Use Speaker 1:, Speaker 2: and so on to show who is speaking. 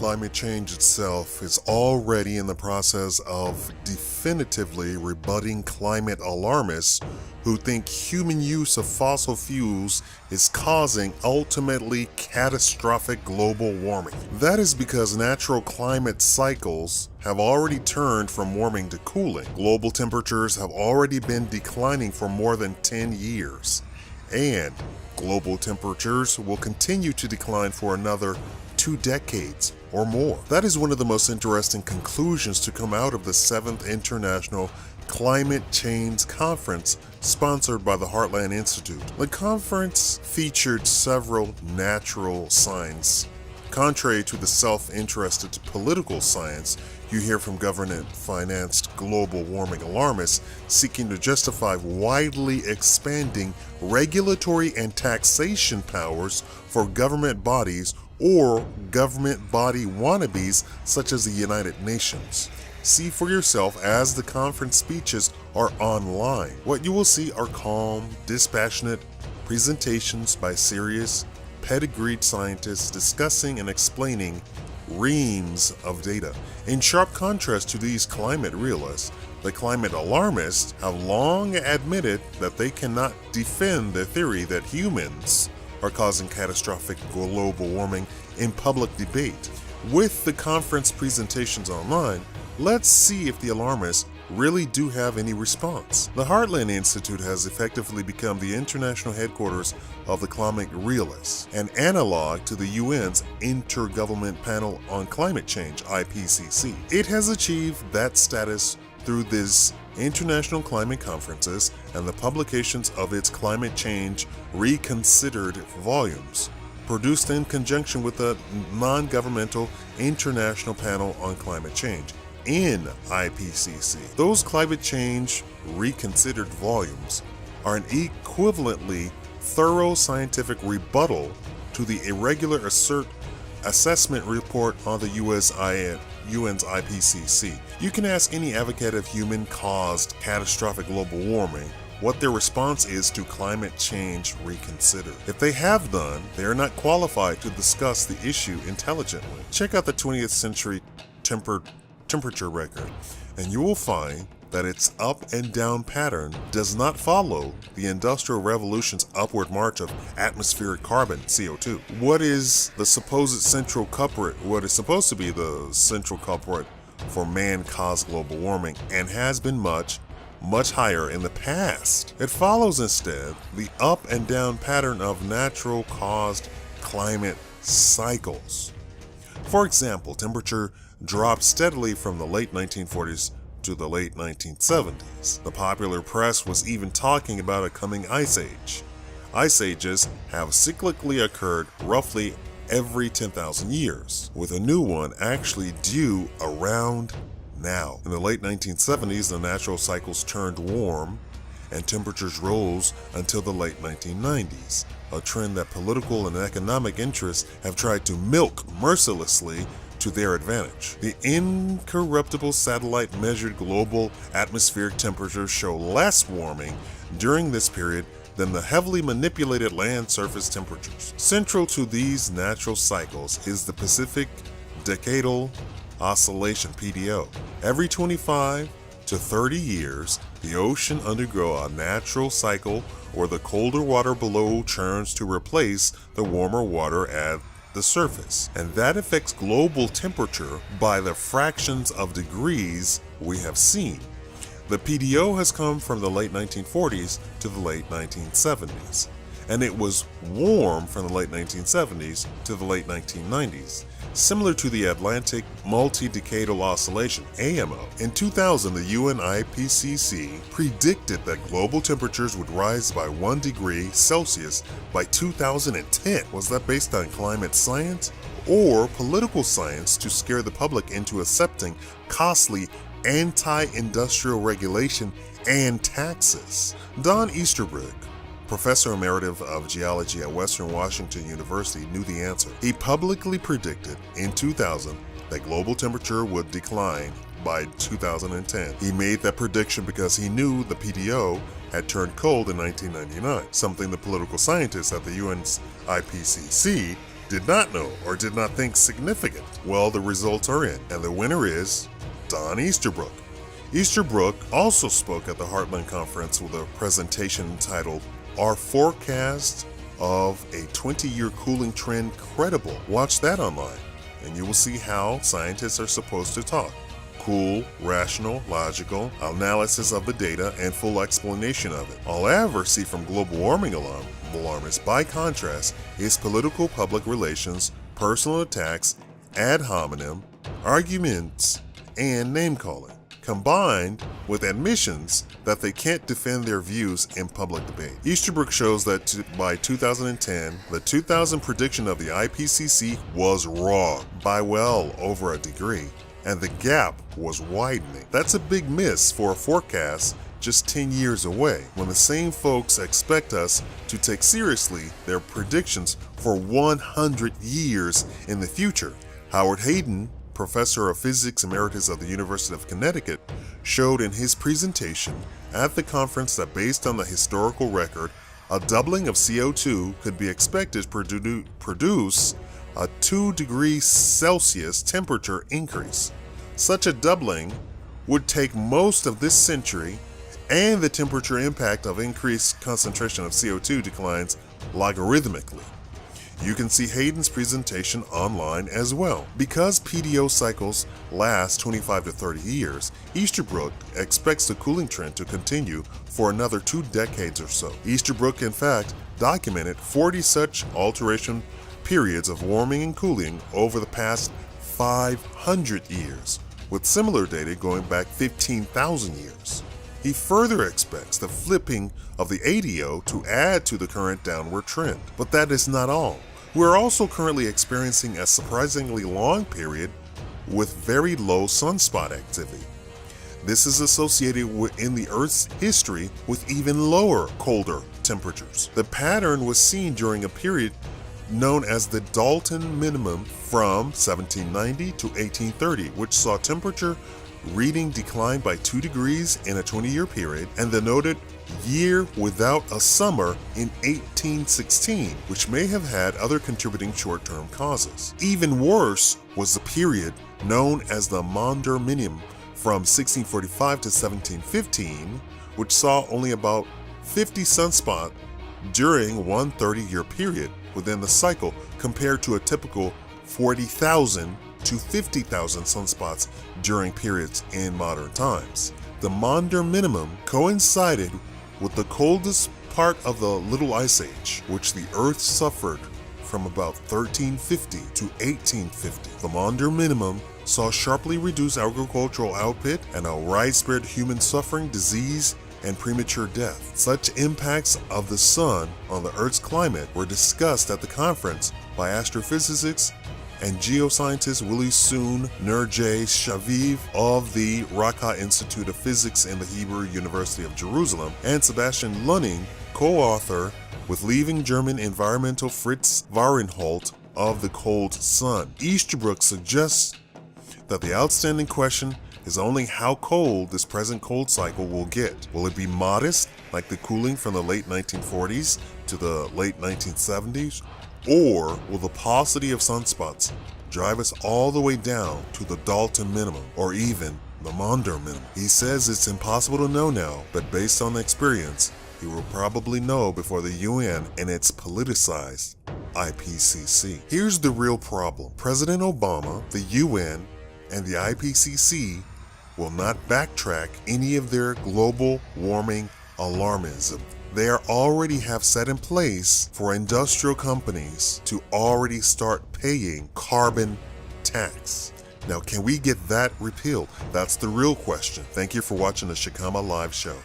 Speaker 1: climate change itself is already in the process of definitively rebutting climate alarmists who think human use of fossil fuels is causing ultimately catastrophic global warming. That is because natural climate cycles have already turned from warming to cooling. Global temperatures have already been declining for more than 10 years, and global temperatures will continue to decline for another 2 decades or more. That is one of the most interesting conclusions to come out of the 7th International Climate Change Conference sponsored by the Heartland Institute. The conference featured several natural science. Contrary to the self-interested political science you hear from government-financed global warming alarmists seeking to justify widely expanding regulatory and taxation powers for government bodies or government body wannabes such as the United Nations. See for yourself as the conference speeches are online. What you will see are calm, dispassionate presentations by serious, pedigreed scientists discussing and explaining reams of data. In sharp contrast to these climate realists, the climate alarmists have long admitted that they cannot defend the theory that humans are causing catastrophic global warming in public debate. With the conference presentations online, let's see if the alarmists really do have any response. The Heartland Institute has effectively become the international headquarters of the climate realists, an analog to the UN's Intergovernmental Panel on Climate Change, IPCC. It has achieved that status through these international climate conferences and the publications of its Climate Change Reconsidered volumes, produced in conjunction with the non-governmental International Panel on Climate Change, in IPCC. Those Climate Change Reconsidered volumes are an equivalently thorough scientific rebuttal to the irregular assessment report on the UN's IPCC. You can ask any advocate of human-caused catastrophic global warming what their response is to Climate Change Reconsidered. If they have none, they are not qualified to discuss the issue intelligently. Check out the 20th century temperature record, and you will find that its up and down pattern does not follow the Industrial Revolution's upward march of atmospheric carbon, CO2. What is supposed to be the central culprit for man-caused global warming and has been much higher in the past? It follows instead the up and down pattern of natural caused climate cycles. For example, temperature dropped steadily from the late 1940s to the late 1970s. The popular press was even talking about a coming ice age. Ice ages have cyclically occurred roughly every 10,000 years, with a new one actually due around now. In the late 1970s, the natural cycles turned warm and temperatures rose until the late 1990s, a trend that political and economic interests have tried to milk mercilessly to their advantage. The incorruptible satellite measured global atmospheric temperatures show less warming during this period than the heavily manipulated land surface temperatures. Central to these natural cycles is the Pacific Decadal Oscillation, PDO. Every 25 to 30 years, the ocean undergoes a natural cycle where the colder water below churns to replace the warmer water at the surface, and that affects global temperature by the fractions of degrees we have seen. The PDO has come from the late 1940s to the late 1970s, and it was warm from the late 1970s to the late 1990s, similar to the Atlantic Multi-Decadal Oscillation, AMO. In 2000, the UN IPCC predicted that global temperatures would rise by 1 degree Celsius by 2010. Was that based on climate science or political science to scare the public into accepting costly anti-industrial regulation and taxes? Don Easterbrook, Professor Emeritus of Geology at Western Washington University, knew the answer. He publicly predicted in 2000 that global temperature would decline by 2010. He made that prediction because he knew the PDO had turned cold in 1999, something the political scientists at the UN's IPCC did not know or did not think significant? Well, the results are in, and the winner is Don Easterbrook. Easterbrook also spoke at the Heartland Conference with a presentation entitled, "Are Forecasts of a 20-Year Cooling Trend Credible?" Watch that online, and you will see how scientists are supposed to talk. Cool, rational, logical, analysis of the data, and full explanation of it. All I ever see from global warming alarmists, by contrast, is political public relations, personal attacks, ad hominem, arguments, and name-calling, combined with admissions that they can't defend their views in public debate. Easterbrook shows that by 2010, the 2000 prediction of the IPCC was wrong by well over a degree, and the gap was widening. That's a big miss for a forecast just 10 years away, when the same folks expect us to take seriously their predictions for 100 years in the future. Howard Hayden, professor of physics emeritus of the University of Connecticut, showed in his presentation at the conference that based on the historical record, a doubling of CO2 could be expected to produce a 2 degrees Celsius temperature increase. Such a doubling would take most of this century, and the temperature impact of increased concentration of CO2 declines logarithmically. You can see Hayden's presentation online as well. Because PDO cycles last 25 to 30 years, Easterbrook expects the cooling trend to continue for another 2 decades or so. Easterbrook, in fact, documented 40 such alteration periods of warming and cooling over the past 500 years, with similar data going back 15,000 years. He further expects the flipping of the ADO to add to the current downward trend. But that is not all. We're also currently experiencing a surprisingly long period with very low sunspot activity. This is associated in the Earth's history with even lower, colder temperatures. The pattern was seen during a period known as the Dalton minimum from 1790 to 1830, which saw temperature reading decline by 2 degrees in a 20-year period, and the noted year without a summer in 1816, which may have had other contributing short-term causes. Even worse was the period known as the Maunder minimum from 1645 to 1715, which saw only about 50 sunspots during one 30-year period within the cycle, compared to a typical 40,000 to 50,000 sunspots during periods in modern times. The Maunder minimum coincided with the coldest part of the Little Ice Age, which the Earth suffered from about 1350 to 1850. The Maunder minimum saw sharply reduced agricultural output and a widespread human suffering, disease, and premature death. Such impacts of the sun on the Earth's climate were discussed at the conference by astrophysicists and geoscientist Willi Soon Nurjay Shaviv of the Raka Institute of Physics in the Hebrew University of Jerusalem, and Sebastian Lunning, co-author with leading German environmental Fritz Varenholt of The Cold Sun. Easterbrook suggests that the outstanding question is only how cold this present cold cycle will get. Will it be modest, like the cooling from the late 1940s to the late 1970s? Or will the paucity of sunspots drive us all the way down to the Dalton minimum, or even the Maunder minimum? He says it's impossible to know now, but based on the experience, he will probably know before the UN and its politicized IPCC. Here's the real problem. President Obama, the UN, and the IPCC will not backtrack any of their global warming alarmism. They already have set in place for industrial companies to already start paying carbon tax. Now, can we get that repealed? That's the real question. Thank you for watching the Shakaama Live Show.